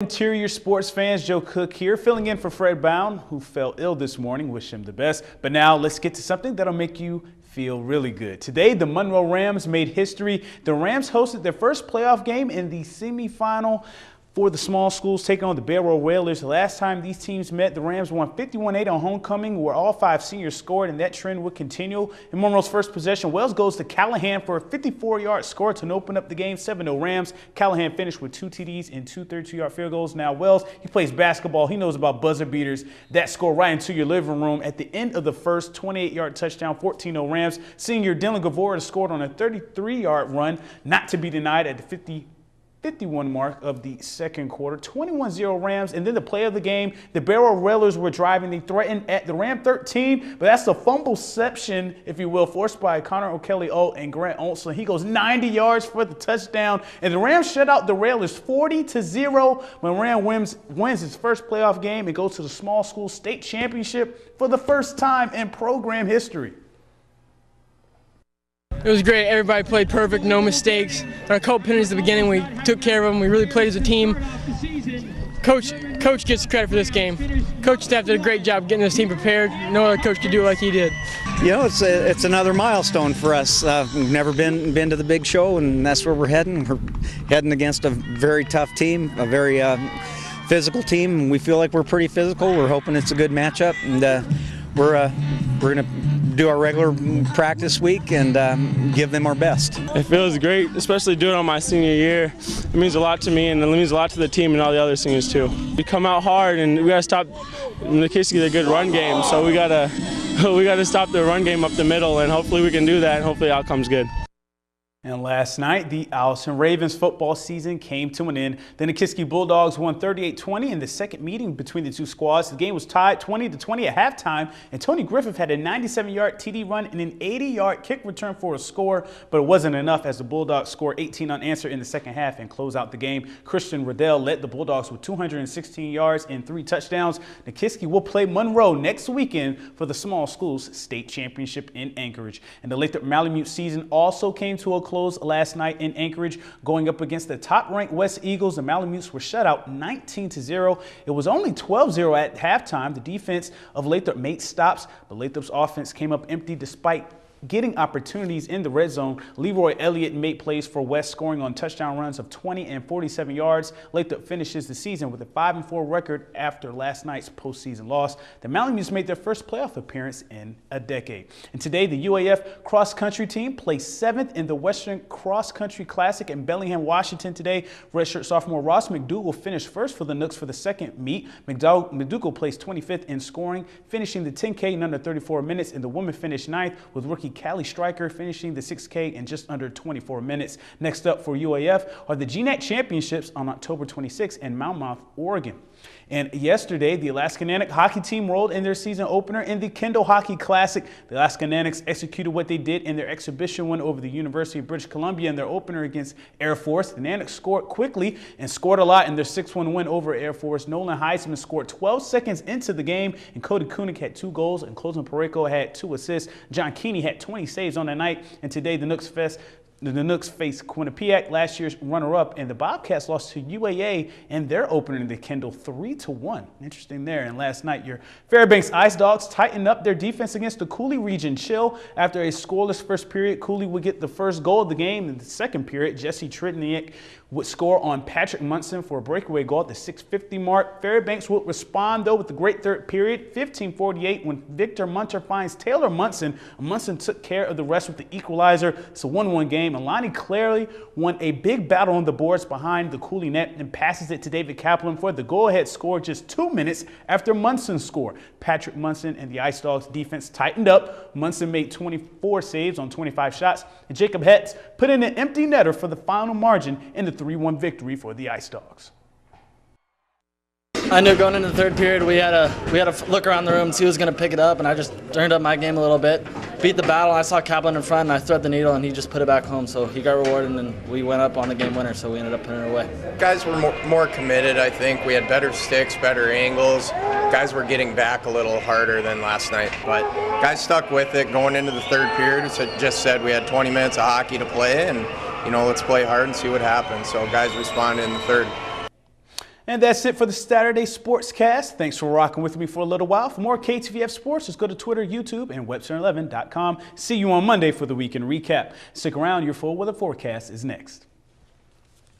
Interior sports fans, Joe Cook here, filling in for Fred Bound, who fell ill this morning. Wish him the best. But now let's get to something that'll make you feel really good. Today, the Monroe Rams made history. The Rams hosted their first playoff game in the semifinal for the small schools, taking on the Barrow Whalers. The last time these teams met, the Rams won 51-8 on homecoming, where all 5 seniors scored, and that trend would continue. In Monroe's first possession, Wells goes to Callahan for a 54-yard score to open up the game, 7-0 Rams. Callahan finished with 2 TDs and 2 32-yard field goals. Now Wells, he plays basketball. He knows about buzzer beaters. That score right into your living room. At the end of the first, 28-yard touchdown, 14-0 Rams. Senior Dylan Gavora scored on a 33-yard run, not to be denied at the 51 mark of the second quarter, 21-0 Rams. And then the play of the game, the Barrow Whalers were driving. They threatened at the Ram 13, but that's a fumbleception, if you will, forced by Connor O'Kelly and Grant Olson. He goes 90 yards for the touchdown, and the Rams shut out the Railers 40-0 when Ram wins his first playoff game and goes to the small school state championship for the first time in program history. It was great. Everybody played perfect, no mistakes. Our co-penalties at the beginning, we took care of them. We really played as a team. Coach gets credit for this game. Coach staff did a great job getting this team prepared. No other coach could do it like he did. You know, it's another milestone for us. We've never been to the big show, and that's where we're heading. We're heading against a very tough team, a very physical team, and we feel like we're pretty physical. We're hoping it's a good matchup, and we're going to do our regular practice week and give them our best. It feels great, especially doing it on my senior year. It means a lot to me, and it means a lot to the team and all the other seniors too. We come out hard, and we got to stop. McKiskey is a good run game, so we got to stop the run game up the middle, and hopefully we can do that, and hopefully the outcome's good. And last night, the Allison Ravens football season came to an end. The Nikiski Bulldogs won 38-20 in the second meeting between the two squads. The game was tied 20-20 at halftime, and Tony Griffith had a 97-yard TD run and an 80-yard kick return for a score, but it wasn't enough as the Bulldogs scored 18 unanswered in the second half and close out the game. Christian Riddell led the Bulldogs with 216 yards and 3 touchdowns. Nikiski will play Monroe next weekend for the small schools state championship in Anchorage. And the Lathrop Malamute season also came to a close last night in Anchorage, going up against the top-ranked West Eagles. The Malamutes were shut out 19-0. It was only 12-0 at halftime. The defense of Lathrop made stops, but Lathrop's offense came up empty despite getting opportunities in the red zone. Leroy Elliott made plays for West, scoring on touchdown runs of 20 and 47 yards. Lathrop finishes the season with a 5-4 record after last night's postseason loss. The Malamutes made their first playoff appearance in a decade. And today, the UAF cross-country team placed 7th in the Western Cross Country Classic in Bellingham, Washington today. Redshirt sophomore Ross McDougal finished first for the Nooks for the second meet. McDougal placed 25th in scoring, finishing the 10K in under 34 minutes, and the women finished 9th with rookie Callie Stryker finishing the 6K in just under 24 minutes. Next up for UAF are the GNAC Championships on October 26th in Monmouth, Oregon. And yesterday, the Alaska Nanick hockey team rolled in their season opener in the Kendall Hockey Classic. The Alaska Nanics executed what they did in their exhibition win over the University of British Columbia in their opener against Air Force. The Nanics scored quickly and scored a lot in their 6-1 win over Air Force. Nolan Heisman scored 12 seconds into the game, and Cody Kunik had 2 goals, and Closen Pareko had 2 assists. John Keeney had 20 saves on the night, and today the Nooks faced Quinnipiac, last year's runner-up, and the Bobcats lost to UAA in their opener in the Kendall 3-1. Interesting there. And last night, your Fairbanks Ice Dogs tightened up their defense against the Cooley Region Chill. After a scoreless first period, Cooley would get the first goal of the game. In the second period, Jesse Tritniak would score on Patrick Munson for a breakaway goal at the 6:50 mark. Fairbanks would respond, though, with a great third period, 15:48, when Victor Munter finds Taylor Munson. Munson took care of the rest with the equalizer. It's a 1-1 game. And Lonnie Clary won a big battle on the boards behind the Cooley net and passes it to David Kaplan for the go-ahead score just 2 minutes after Munson's score. Patrick Munson and the Ice Dogs defense tightened up. Munson made 24 saves on 25 shots, and Jacob Hetz put in an empty netter for the final margin in the 3-1 victory for the Ice Dogs. I knew going into the third period we had to look around the room and see who was going to pick it up, and I just turned up my game a little bit. Beat the battle. I saw Kaplan in front, and I threaded the needle, and he just put it back home. So he got rewarded, and then we went up on the game winner, so we ended up putting it away. Guys were more committed, I think. We had better sticks, better angles. Guys were getting back a little harder than last night, but guys stuck with it going into the third period. As I just said, we had 20 minutes of hockey to play, and let's play hard and see what happens. So guys responded in the third. And that's it for the Saturday Sportscast. Thanks for rocking with me for a little while. For more KTVF Sports, just go to Twitter, YouTube, and Webster11.com. See you on Monday for the weekend recap. Stick around, your full weather forecast is next.